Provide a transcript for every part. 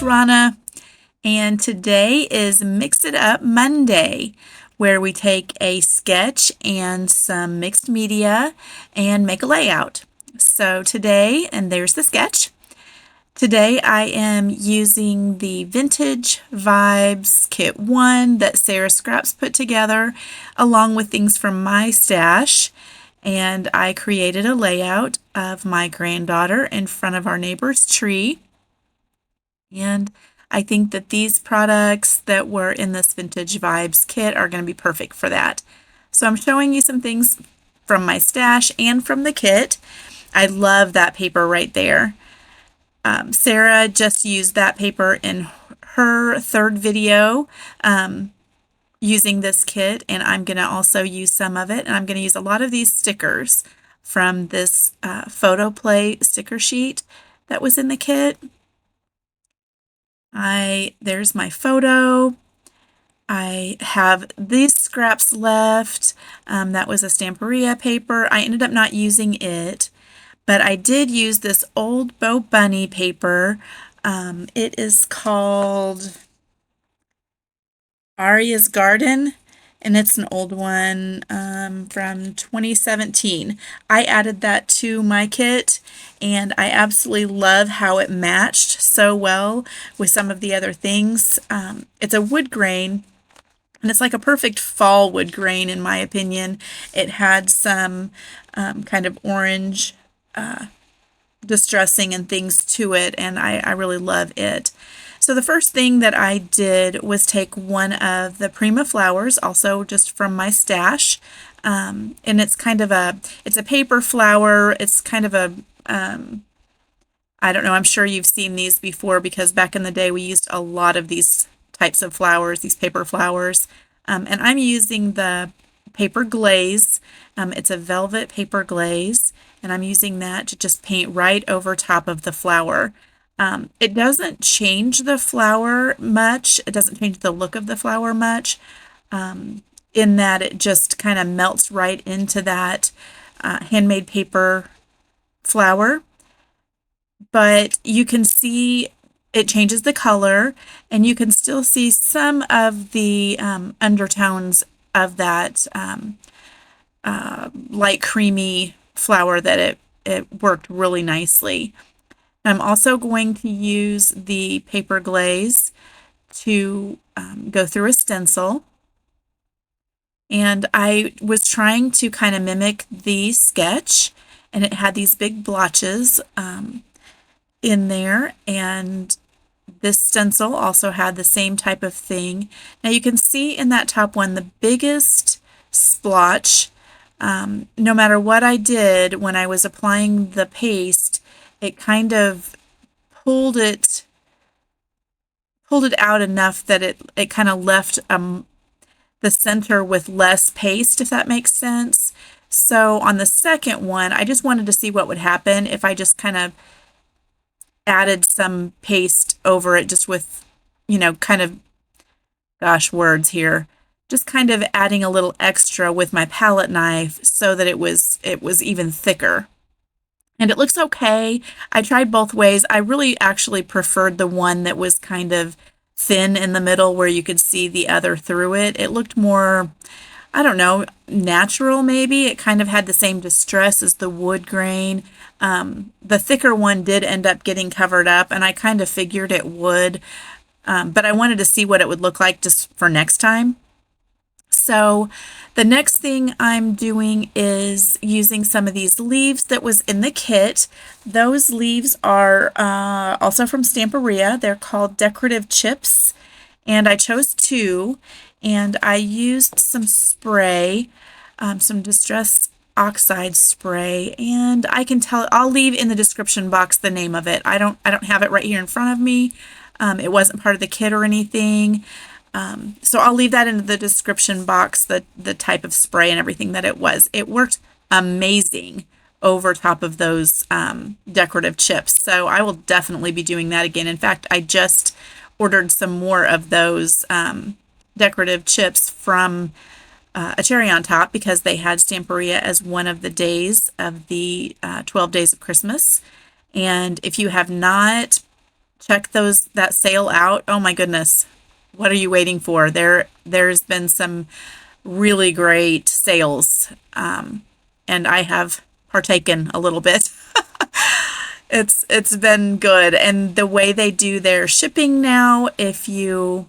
it's Rana, and today is Mix It Up Monday, where we take a sketch and some mixed media and make a layout. So today, and there's the sketch. Today I am using the Vintage Vibes Kit 1 that Sara Scraps put together, along with things from my stash. And I created a layout of my granddaughter in front of our neighbor's tree. And I think that these products that were in this Vintage Vibes kit are going to be perfect for that. So I'm showing you some things from my stash and from the kit. I love that paper right there. Sara just used that paper in her third video using this kit, and I'm going to also use some of it, and I'm going to use a lot of these stickers from this photo play sticker sheet that was in the kit. There's my photo. I have these scraps left. That was a stamperia paper. I ended up not using it, but I did use this old Bo Bunny paper. It is called Aria's Garden, and it's an old one from 2017. I added that to my kit, and I absolutely love how it matched so well with some of the other things. It's a wood grain, and it's like a perfect fall wood grain in my opinion. It had some kind of orange distressing and things to it, and I really love it. So the first thing that I did was take one of the Prima flowers, also just from my stash, and it's kind of it's a paper flower. It's kind of a, I don't know, I'm sure you've seen these before because back in the day we used a lot of these types of flowers, these paper flowers, and I'm using the paper glaze. It's a velvet paper glaze, and I'm using that to just paint right over top of the flower. It doesn't change the flower much. It doesn't change the look of the flower much, in that it just kind of melts right into that handmade paper flower. But you can see it changes the color, and you can still see some of the undertones of that light creamy flower that it worked really nicely. I'm also going to use the paper glaze to go through a stencil. And I was trying to kind of mimic the sketch, and it had these big blotches in there, and this stencil also had the same type of thing. Now you can see in that top one the biggest splotch. No matter what I did when I was applying the paste, it kind of pulled it out enough that it kind of left the center with less paste, if that makes sense. So on the second one, I just wanted to see what would happen if I just kind of added some paste over it, just with, kind of, gosh, words here. Just kind of adding a little extra with my palette knife so that it was even thicker. And it looks okay. I tried both ways. I really actually preferred the one that was kind of thin in the middle where you could see the other through it. It looked more, I don't know, natural maybe. It kind of had the same distress as the wood grain. The thicker one did end up getting covered up, and I kind of figured it would. But I wanted to see what it would look like just for next time. So the next thing I'm doing is using some of these leaves that was in the kit. Those leaves are also from Stamperia. They're called decorative chips, and I chose two, and I used some spray, some distress oxide spray, and I'll leave in the description box the name of it. I don't have it right here in front of me. It wasn't part of the kit or anything. So I'll leave that in the description box, the type of spray and everything that it was. It worked amazing over top of those decorative chips. So I will definitely be doing that again. In fact, I just ordered some more of those decorative chips from A Cherry on Top because they had Stamperia as one of the days of the 12 Days of Christmas. And if you have not check that sale out. Oh my goodness. What are you waiting for? There's been some really great sales. And I have partaken a little bit. It's been good. And the way they do their shipping now, if you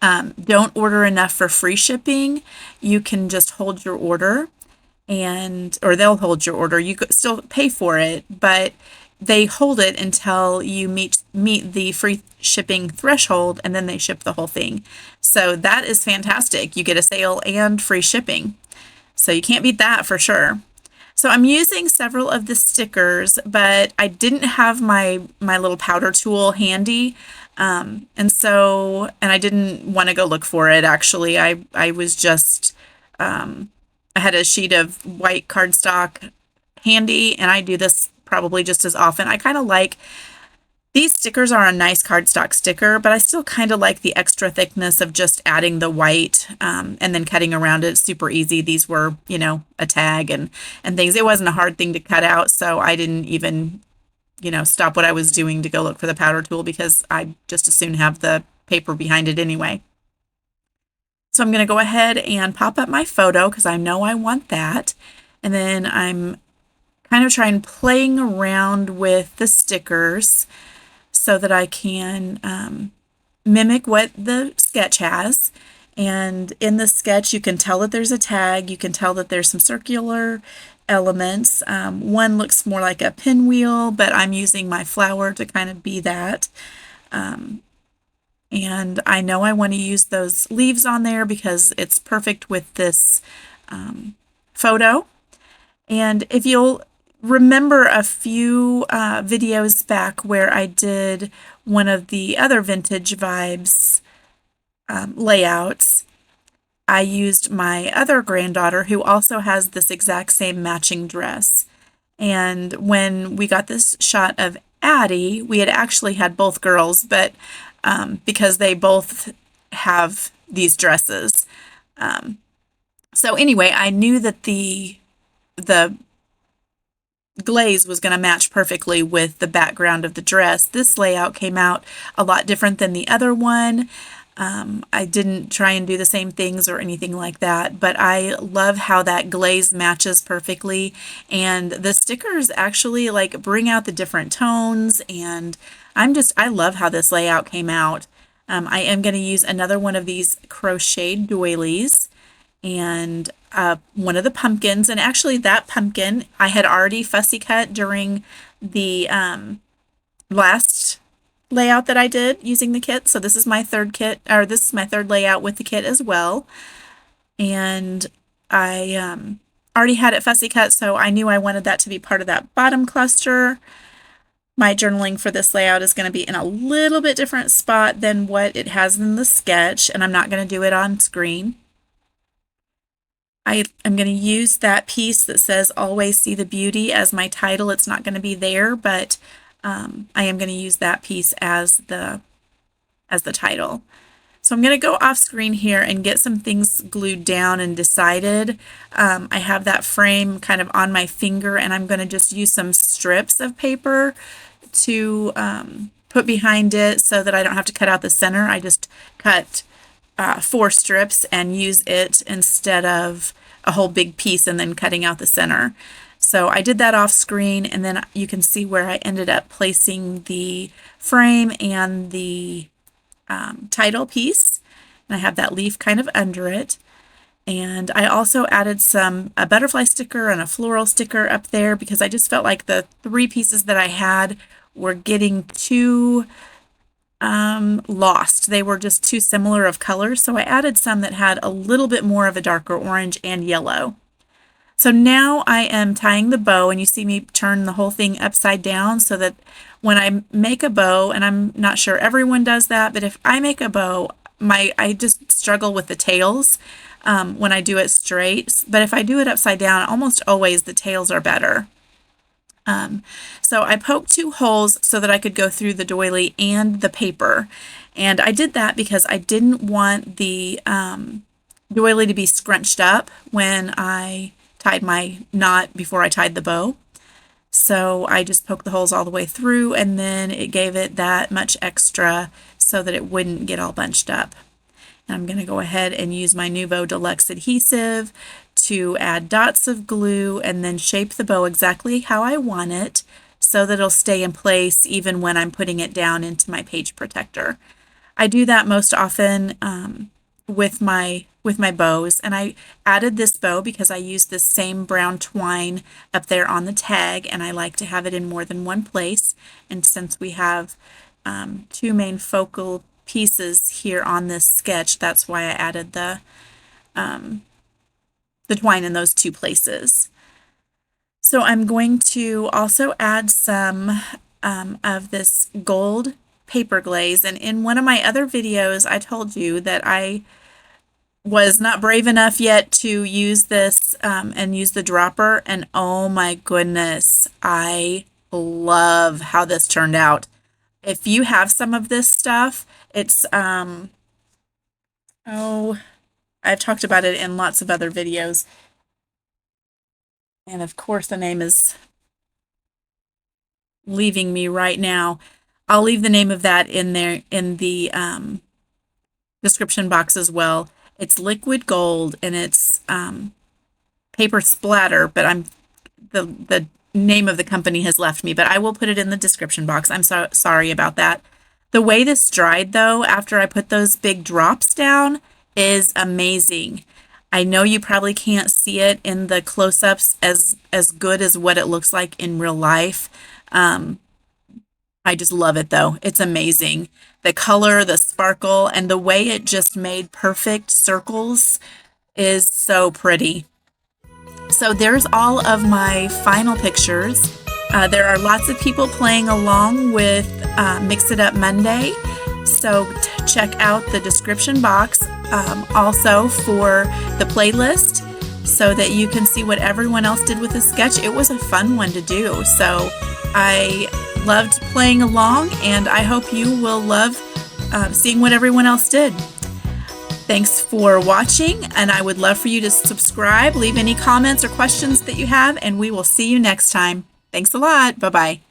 don't order enough for free shipping, you can just hold your order and or they'll hold your order. You could still pay for it, but they hold it until you meet the free shipping threshold and then they ship the whole thing. So that is fantastic. You get a sale and free shipping. So you can't beat that for sure. So I'm using several of the stickers, but I didn't have my little powder tool handy. And I didn't want to go look for it actually. I was just I had a sheet of white cardstock handy, and I do this probably just as often. I kind of like these stickers are a nice cardstock sticker, but I still kind of like the extra thickness of just adding the white and then cutting around it. It's super easy. These were, a tag and things. It wasn't a hard thing to cut out, so I didn't even, stop what I was doing to go look for the powder tool because I just as soon have the paper behind it anyway. So I'm going to go ahead and pop up my photo because I know I want that. And then I'm kind of playing around with the stickers so that I can mimic what the sketch has. And in the sketch, you can tell that there's a tag. You can tell that there's some circular elements. One looks more like a pinwheel, but I'm using my flower to kind of be that. And I know I want to use those leaves on there because it's perfect with this photo. And if you'll remember a few videos back where I did one of the other Vintage Vibes layouts, I used my other granddaughter who also has this exact same matching dress. And when we got this shot of Addie, we had actually had both girls, but because they both have these dresses. So anyway, I knew that the glaze was going to match perfectly with the background of the dress. This layout came out a lot different than the other one. I didn't try and do the same things or anything like that, but I love how that glaze matches perfectly. And the stickers actually bring out the different tones, and I love how this layout came out. I am going to use another one of these crocheted doilies and one of the pumpkins. And actually that pumpkin I had already fussy cut during the last layout that I did using the kit. So this is my third kit, or this is my third layout with the kit as well. And I already had it fussy cut, so I knew I wanted that to be part of that bottom cluster. My journaling for this layout is going to be in a little bit different spot than what it has in the sketch, and I'm not going to do it on screen. I am going to use that piece that says "Always See the Beauty" as my title. It's not going to be there, but I am going to use that piece as the title. So I'm going to go off screen here and get some things glued down and decided. I have that frame kind of on my finger, and I'm going to just use some strips of paper to put behind it so that I don't have to cut out the center. I just cut 4 strips and use it instead of a whole big piece and then cutting out the center. So I did that off screen, and then you can see where I ended up placing the frame and the title piece. And I have that leaf kind of under it. And I also added a butterfly sticker and a floral sticker up there because I just felt like the 3 pieces that I had were getting too lost. They were just too similar of colors. So I added some that had a little bit more of a darker orange and yellow. So now I am tying the bow, and you see me turn the whole thing upside down so that when I make a bow, and I'm not sure everyone does that, but if I make a bow, I just struggle with the tails when I do it straight. But if I do it upside down, almost always the tails are better. So I poked 2 holes so that I could go through the doily and the paper. And I did that because I didn't want the doily to be scrunched up when I tied my knot before I tied the bow. So I just poked the holes all the way through, and then it gave it that much extra so that it wouldn't get all bunched up. And I'm going to go ahead and use my Nuvo Deluxe adhesive to add dots of glue and then shape the bow exactly how I want it so that it'll stay in place even when I'm putting it down into my page protector. I do that most often with my bows, and I added this bow because I used this same brown twine up there on the tag, and I like to have it in more than one place. And since we have two main focal pieces here on this sketch, that's why I added the twine in those two places. So I'm going to also add some of this gold paper glaze, and in one of my other videos I told you that I was not brave enough yet to use this and use the dropper, and oh my goodness, I love how this turned out. If you have some of this stuff, it's I've talked about it in lots of other videos, and of course the name is leaving me right now. I'll leave the name of that in there in the description box as well. It's liquid gold, and it's paper splatter, but the name of the company has left me, but I will put it in the description box. I'm sorry about that. The way this dried, though, after I put those big drops down, is amazing. I know you probably can't see it in the close-ups as good as what it looks like in real life. I just love it, though. It's amazing. The color, the sparkle, and the way it just made perfect circles is so pretty. So there's all of my final pictures. There are lots of people playing along with Mix It Up Monday. So check out the description box also for the playlist so that you can see what everyone else did with the sketch. It was a fun one to do. So I loved playing along, and I hope you will love seeing what everyone else did. Thanks for watching, and I would love for you to subscribe, leave any comments or questions that you have, and we will see you next time. Thanks a lot. Bye-bye.